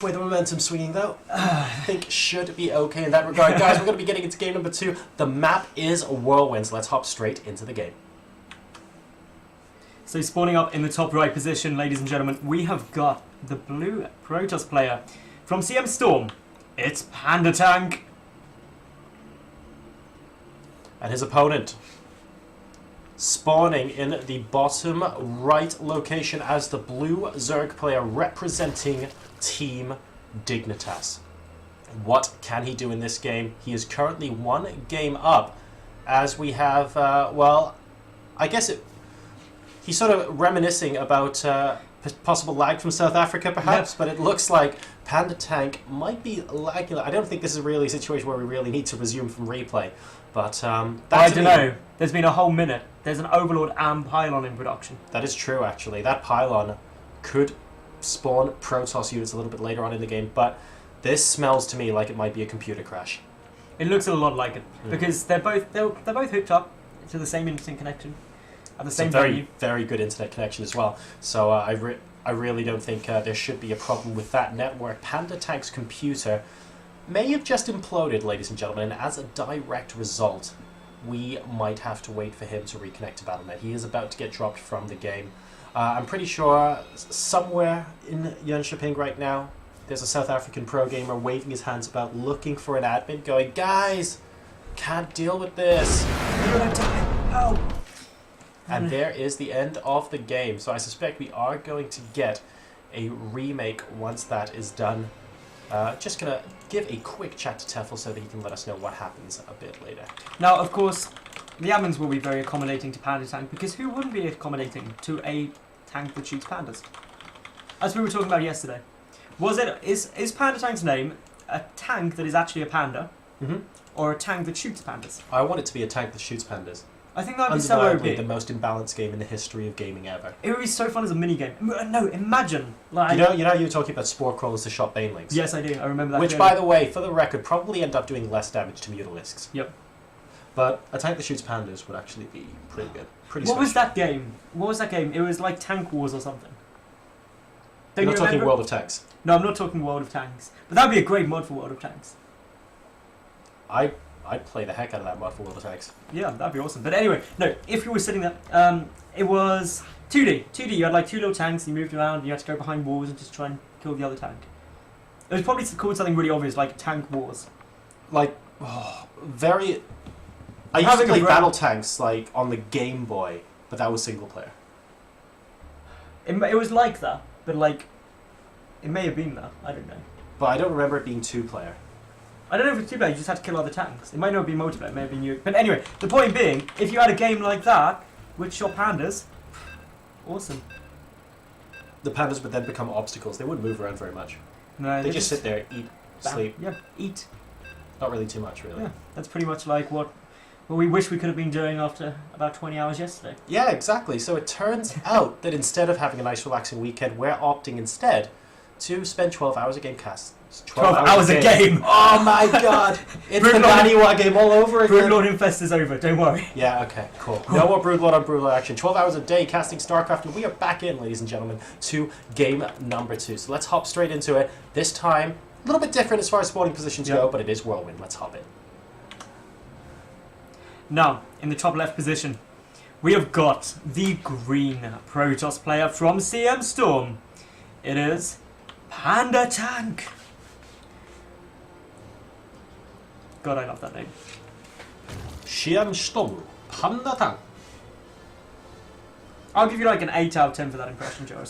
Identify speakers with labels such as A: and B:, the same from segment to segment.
A: With the momentum swinging though, I think should be okay in that regard. Guys, we're going to be getting into game number 2. The map is Whirlwinds. Let's hop straight into the game.
B: So spawning up in the top right position, ladies and gentlemen, we have got the blue Protoss player from CM Storm. It's PandaTank.
A: And his opponent spawning in the bottom right location as the blue Zerg player representing Team Dignitas. What can he do in this game? He is currently 1 game up as we have, well, I guess he's sort of reminiscing about possible lag from South Africa perhaps, but it looks like PandaTank might be lagging. I don't think this is really a situation where we really need to resume from replay, but that's
B: I don't know. There's been a whole minute. There's an Overlord and Pylon in production.
A: That is true, actually. That Pylon could spawn Protoss units a little bit later on in the game, but this smells to me like it might be a computer crash.
B: It looks a lot like it because they're both hooked up to the same internet connection at the same value.
A: Very good internet connection as well. So I really don't think there should be a problem with that network. PandaTank's computer may have just imploded, ladies and gentlemen, and as a direct result, we might have to wait for him to reconnect to Battle.net. He is about to get dropped from the game. I'm pretty sure somewhere in Jönköping right now, there's a South African pro gamer waving his hands about, looking for an admin, going, "Guys, can't deal with this.
B: You're gonna die. Help!"
A: And there is the end of the game. So I suspect we are going to get a remake once that is done. Just going to give a quick chat to Tefel so that he can let us know what happens a bit later.
B: Now, of course, the admins will be very accommodating to PandaTank because who wouldn't be accommodating to a tank that shoots pandas? As we were talking about yesterday. Is PandaTank's name a tank that is actually a panda or a tank that shoots pandas?
A: I want it to be a tank that shoots pandas.
B: I think that would be so OP.
A: The most imbalanced game in the history of gaming ever.
B: It would be so fun as a minigame. No, imagine. Like,
A: you know you were talking about spore crawlers to shot banelings?
B: Yes, I do. I remember that.
A: Which, by the way, for the record, probably end up doing less damage to mutalisks.
B: Yep.
A: But a tank that shoots pandas would actually be pretty good.
B: What was that game? It was like Tank Wars or something.
A: You're not talking World of Tanks?
B: No, I'm not talking World of Tanks. But that would be a great mod for World of Tanks.
A: I'd play the heck out of that mod for World of Tanks.
B: Yeah, that'd be awesome. But anyway, no, if you were sitting there, it was 2D. 2D, you had like 2 little tanks, you moved around, you had to go behind walls and just try and kill the other tank. It was probably called something really obvious, like Tank Wars.
A: Like, very... I used to play Battle Tanks, like, on the Game Boy, but that was single player.
B: It was like that, but like, it may have been that, I don't know.
A: But I don't remember it being 2-player.
B: I don't know if it's 2-player, you just had to kill other tanks. It might not be multiplayer, it may have been you. But anyway, the point being, if you had a game like that, with shot pandas, awesome.
A: The pandas would then become obstacles. They wouldn't move around very much.
B: No,
A: they just sit there, eat, sleep.
B: Yeah, eat.
A: Not really too much, really.
B: Yeah, that's pretty much like what we wish we could have been doing after about 20 hours yesterday.
A: Yeah, exactly. So it turns out that instead of having a nice relaxing weekend, we're opting instead to spend 12 hours a game cast.
B: 12 hours a game!
A: Oh my god! It's the Naniwa game all over again!
B: Broodlord Infest is over, don't worry.
A: Yeah, okay, cool. No more Broodlord on Broodlord action. 12 hours a day casting StarCraft, and we are back in, ladies and gentlemen, to game number 2. So let's hop straight into it. This time, a little bit different as far as spawning positions go, but it is Whirlwind. Let's hop in.
B: Now, in the top left position, we have got the green Protoss player from CM Storm. It is PandaTank. God, I love that name.
A: CM Storm, PandaTank.
B: I'll give you like an 8 out of 10 for that impression, Joe.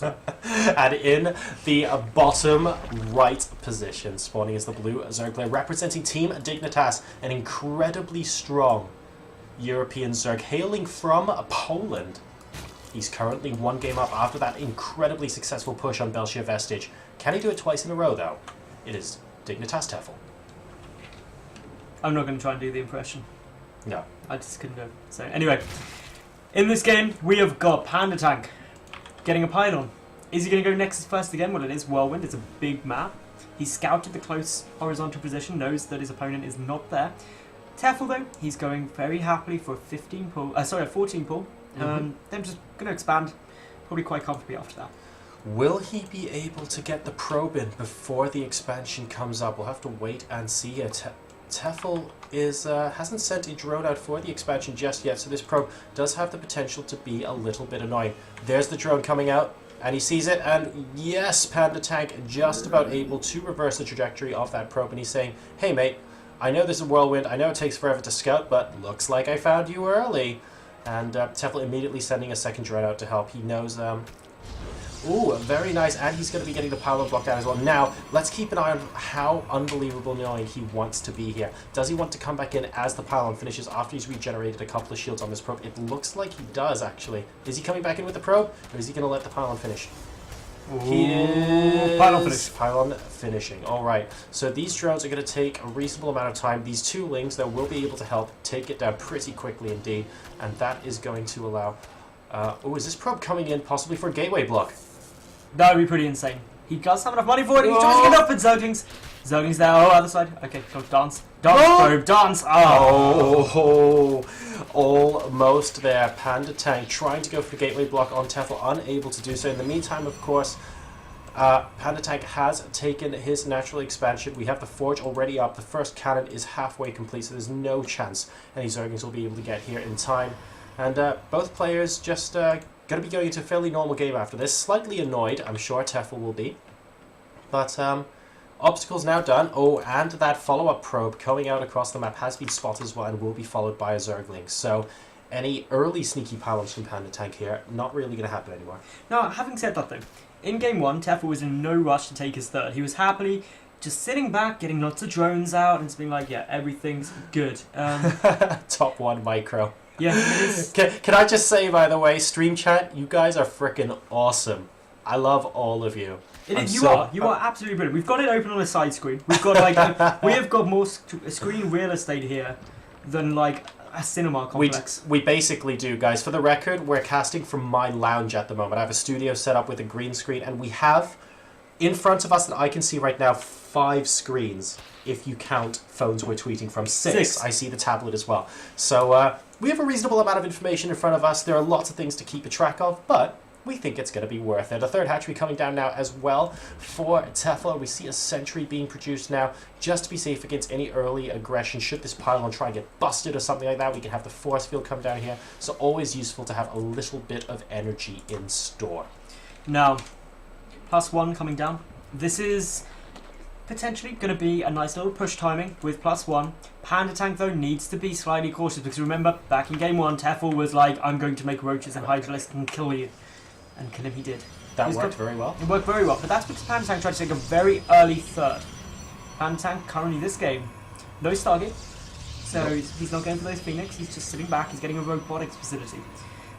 A: And in the bottom right position, spawning is the blue Zerg player representing Team Dignitas, an incredibly strong European Zerg hailing from Poland. He's currently 1 game up after that incredibly successful push on Belshir Vestige. Can he do it twice in a row, though? It is Dignitas Tefel.
B: I'm not going to try and do the impression.
A: No.
B: I just couldn't do it. So anyway, in this game, we have got PandaTank getting a pylon. Is he going to go Nexus first again? Well, it is Whirlwind. It's a big map. He scouted the close horizontal position, knows that his opponent is not there. Tefel, though, he's going very happily for a 14 pull. Then just going to expand probably quite comfortably after that.
A: Will he be able to get the probe in before the expansion comes up? We'll have to wait and see. Tefel hasn't sent a drone out for the expansion just yet, so this probe does have the potential to be a little bit annoying. There's the drone coming out, and he sees it, and yes, PandaTank just about able to reverse the trajectory of that probe, and he's saying, hey mate, I know this is a whirlwind, I know it takes forever to scout, but looks like I found you early. And Tefel immediately sending a second drone out to help. He knows ooh, very nice, and he's going to be getting the pylon blocked down as well. Now, let's keep an eye on how unbelievable annoying he wants to be here. Does he want to come back in as the pylon finishes after he's regenerated a couple of shields on this probe? It looks like he does, actually. Is he coming back in with the probe, or is he going to let the pylon finish?
B: Ooh,
A: he is...
B: Pylon finish.
A: Pylon finishing. Alright, so these drones are going to take a reasonable amount of time. These two lings, though, will be able to help take it down pretty quickly indeed, and that is going to allow... oh, is this probe coming in possibly for a gateway block?
B: That would be pretty insane. He does have enough money for it. He's trying to get up, and Zerglings. Zerglings there. Oh, other side. Okay, go dance. Dance, probe, dance.
A: Oh, almost there. PandaTank trying to go for the gateway block on Tefel, unable to do so. In the meantime, of course, PandaTank has taken his natural expansion. We have the forge already up. The first cannon is halfway complete, so there's no chance any Zerglings will be able to get here in time. And both players just... going to be going into a fairly normal game after this. Slightly annoyed, I'm sure Tefel will be. But obstacles now done. Oh, and that follow-up probe coming out across the map has been spotted as well and will be followed by a Zergling. So any early sneaky pylons from PandaTank here, not really going to happen anymore.
B: Now, having said that though, in game 1, Tefel was in no rush to take his third. He was happily just sitting back, getting lots of drones out, and just being like, yeah, everything's good.
A: Top 1 micro.
B: Yeah, it is.
A: Can I just say, by the way, stream chat, you guys are freaking awesome. I love all of you.
B: You are absolutely brilliant. We've got it open on a side screen. We've got like we have got more screen real estate here than like a cinema complex.
A: We basically do, guys. For the record, we're casting from my lounge at the moment. I have a studio set up with a green screen, and we have in front of us that I can see right now 5 screens. If you count phones we're tweeting from. 6. I see the tablet as well. So we have a reasonable amount of information in front of us. There are lots of things to keep a track of, but we think it's going to be worth it. A third hatchery coming down now as well for Tefel. We see a sentry being produced now just to be safe against any early aggression. Should this pylon try and get busted or something like that, we can have the force field come down here. So always useful to have a little bit of energy in store.
B: Now, +1 coming down. This is potentially going to be a nice little push timing with +1. PandaTank, though, needs to be slightly cautious because remember, back in game 1, Tefel was like, I'm going to make roaches and hydralisks and kill you. And kill him he did.
A: That worked very well.
B: It worked very well, but that's because PandaTank tried to take a very early third. PandaTank, currently this game, no Stargate, so he's not going for those Phoenix, he's just sitting back, he's getting a robotics facility.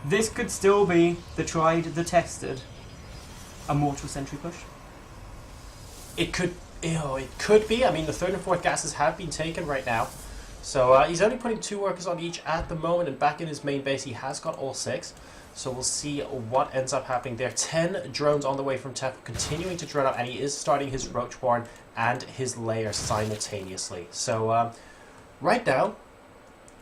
B: This could still be the tried, the tested, Immortal Sentry push.
A: It could be. I mean, the third and fourth gases have been taken right now. So he's only putting 2 workers on each at the moment, and back in his main base he has got all 6. So we'll see what ends up happening there. 10 drones on the way from Tefel, continuing to drone out, and he is starting his Roach Barn and his lair simultaneously. So right now,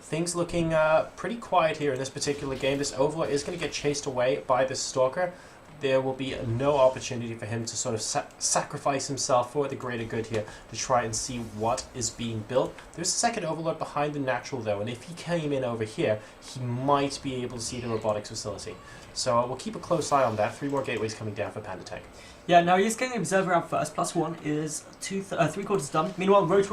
A: things looking pretty quiet here in this particular game. This Overlord is going to get chased away by this Stalker. There will be no opportunity for him to sort of sacrifice himself for the greater good here to try and see what is being built. There's a second Overlord behind the natural though, and if he came in over here, he might be able to see the robotics facility. So we'll keep a close eye on that. 3 more gateways coming down for PandaTank.
B: Yeah, now he's getting the Observer out first. +1 is 3/4 done. Meanwhile, Roach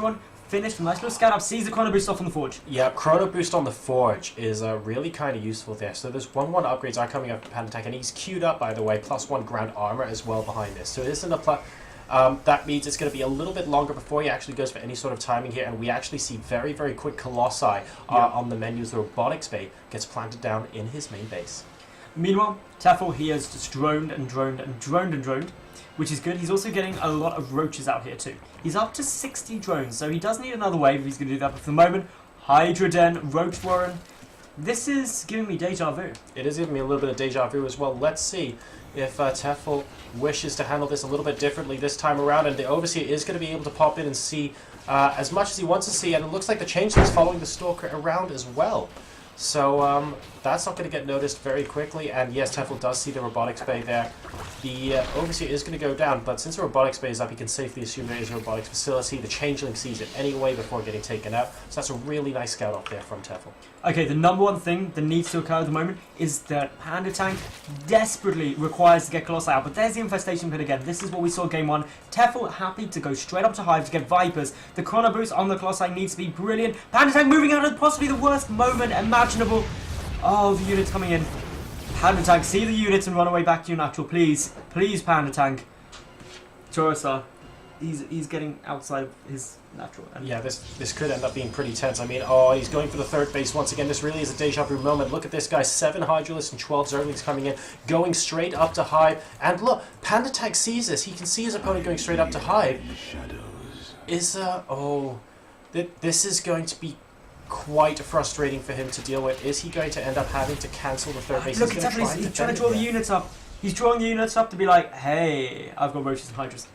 B: finished, a nice little scout up, sees the chrono boost off on the forge.
A: Yeah, chrono boost on the forge is really kind of useful there. So there's 1/1 upgrades are coming up for PandaTank, and he's queued up, by the way, +1 ground armor as well behind this. So it isn't a that means it's going to be a little bit longer before he actually goes for any sort of timing here, and we actually see very, very quick Colossi on the menus. The robotics bay gets planted down in his main base.
B: Meanwhile, Tefel, he has just droned and droned and droned and droned, which is good. He's also getting a lot of roaches out here too. He's up to 60 drones, so he does need another wave if he's going to do that. But for the moment, Hydra Den, Roach Warren. This is giving me deja vu.
A: It is giving me a little bit of deja vu as well. Let's see if Tefel wishes to handle this a little bit differently this time around, and the Overseer is going to be able to pop in and see as much as he wants to see, and it looks like the Changeling is following the Stalker around as well. So that's not going to get noticed very quickly. And yes, Tefel does see the robotics bay there. The Overseer is going to go down, but since the robotics bay is up, he can safely assume there is a robotics facility. The Changeling sees it anyway before getting taken out. So that's a really nice scout up there from Tefel.
B: Okay, the number one thing that needs to occur at the moment is that PandaTank desperately requires to get Colossi out. But there's the infestation pit again. This is what we saw game 1. Tefel happy to go straight up to Hive to get Vipers. The Chrono Boost on the Colossi needs to be brilliant. PandaTank moving out at possibly the worst moment imaginable. Oh, the units coming in. PandaTank, see the units and run away back to your natural, please. Please, PandaTank. Chorusar, he's getting outside of his natural. And
A: yeah, this could end up being pretty tense. I mean, oh, he's going for the third base once again. This really is a deja vu moment. Look at this guy, 7 Hydralisks and 12 Zerglings coming in, going straight up to Hive. And look, PandaTank sees this. He can see his opponent going straight up to Hive. This is going to be quite frustrating for him to deal with. Is he going to end up having to cancel the third base?
B: Look, he's trying to draw the units up. He's drawing the units up to be like, hey, I've got Roaches and Hydras.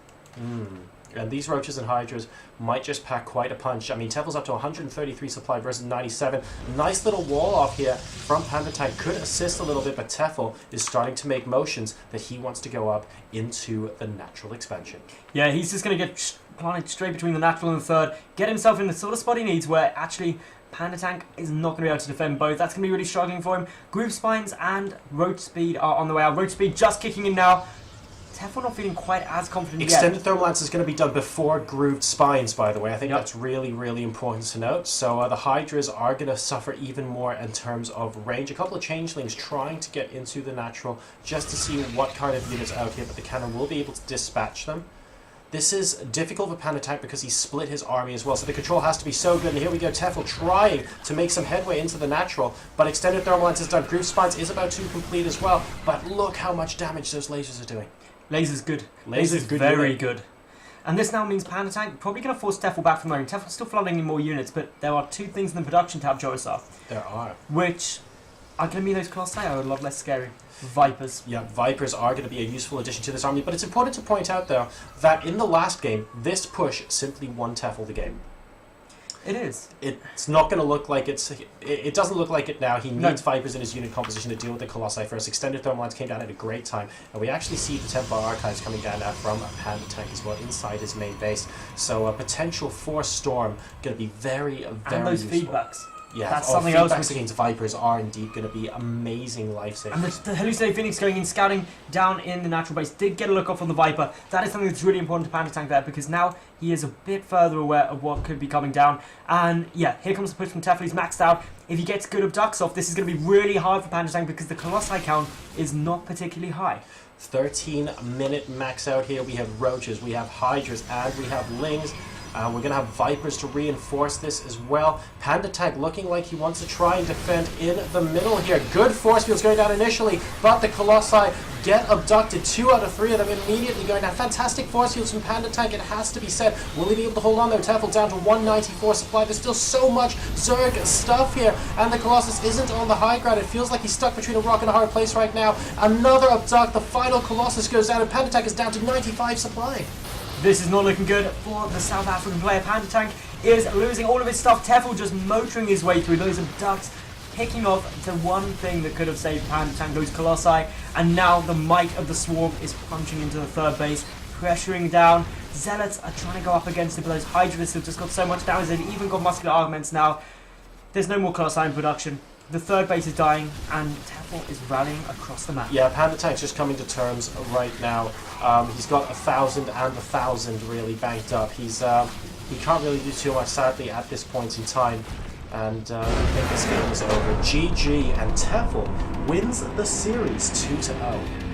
A: And these Roaches and Hydras might just pack quite a punch. I mean, Tefel's up to 133 supply versus 97. Nice little wall off here from PandaTank could assist a little bit, but Tefel is starting to make motions that he wants to go up into the natural expansion.
B: Yeah, he's just going to get planted straight between the natural and the third, get himself in the sort of spot he needs where actually PandaTank is not going to be able to defend both. That's going to be really struggling for him. Groove Spines and Roach Speed are on the way out. Roach Speed just kicking in now. Tefel not feeling quite as confident
A: Extended
B: yet.
A: Thermal Lance is going to be done before Grooved Spines, by the way. I think that's really, really important to note. So the Hydras are going to suffer even more in terms of range. A couple of Changelings trying to get into the natural just to see what kind of units out here, but the cannon will be able to dispatch them. This is difficult for PandaTank because he split his army as well, so the control has to be so good. And here we go, Tefel trying to make some headway into the natural, but Extended Thermal Lance is done. Groove Spines is about to complete as well, but look how much damage those lasers are doing.
B: Laser's good.
A: Laser's good,
B: very good. And this now means PandaTank probably going to force Tefel back from there. Tefel's still flooding in more units, but there are 2 things in the production tab, Jorisar.
A: There are.
B: Which are going to be those Colossi are a lot less scary. Vipers.
A: Yeah, Vipers are going to be a useful addition to this army, but it's important to point out, though, that in the last game, this push simply won Tefel the game.
B: It is.
A: It's not going to look like it doesn't look like it now. He needs Vipers in his unit composition to deal with the Colossi first. Extended Thermal Lance came down at a great time, and we actually see the Templar Archives coming down now from PandaTank as well inside his main base. So a potential Force Storm going to be very, very
B: and those
A: useful.
B: Feedbacks.
A: Yeah,
B: that's something else.
A: Feedbacks against Vipers are indeed going to be amazing lifesavers.
B: And the Hallucinated Phoenix going in, scouting down in the natural base, did get a look off on the Viper. That is something that's really important to PandaTank there, because now he is a bit further aware of what could be coming down. And yeah, here comes the push from Tefel. He's maxed out. If he gets good abducts off, this is going to be really hard for PandaTank because the Colossi count is not particularly high.
A: 13-minute max out here. We have Roaches, we have Hydras, and we have Lings. We're going to have Vipers to reinforce this as well. PandaTank looking like he wants to try and defend in the middle here. Good force fields going down initially, but the Colossi get abducted. 2 out of 3 of them immediately going down. Fantastic force fields from PandaTank, it has to be said. Will he be able to hold on though? Tefel down to 194 supply. There's still so much Zerg stuff here, and the Colossus isn't on the high ground. It feels like he's stuck between a rock and a hard place right now. Another abduct. The final Colossus goes down, and PandaTank is down to 95 supply.
B: This is not looking good for the South African player. PandaTank is losing all of his stuff. Tefel just motoring his way through those abducts, picking off the one thing that could have saved PandaTank, those Colossi. And now the might of the Swarm is punching into the third base, pressuring down. Zealots are trying to go up against it, but those Hydralisks have just got so much damage. They've even got muscular augments now. There's no more Colossi in production. The third base is dying, and Tefel is rallying across the map.
A: Yeah, PandaTank's just coming to terms right now. He's got 1,000 and 1,000 really banked up. He can't really do too much, sadly, at this point in time. And I think this game is over. GG, and Tefel wins the series 2-0.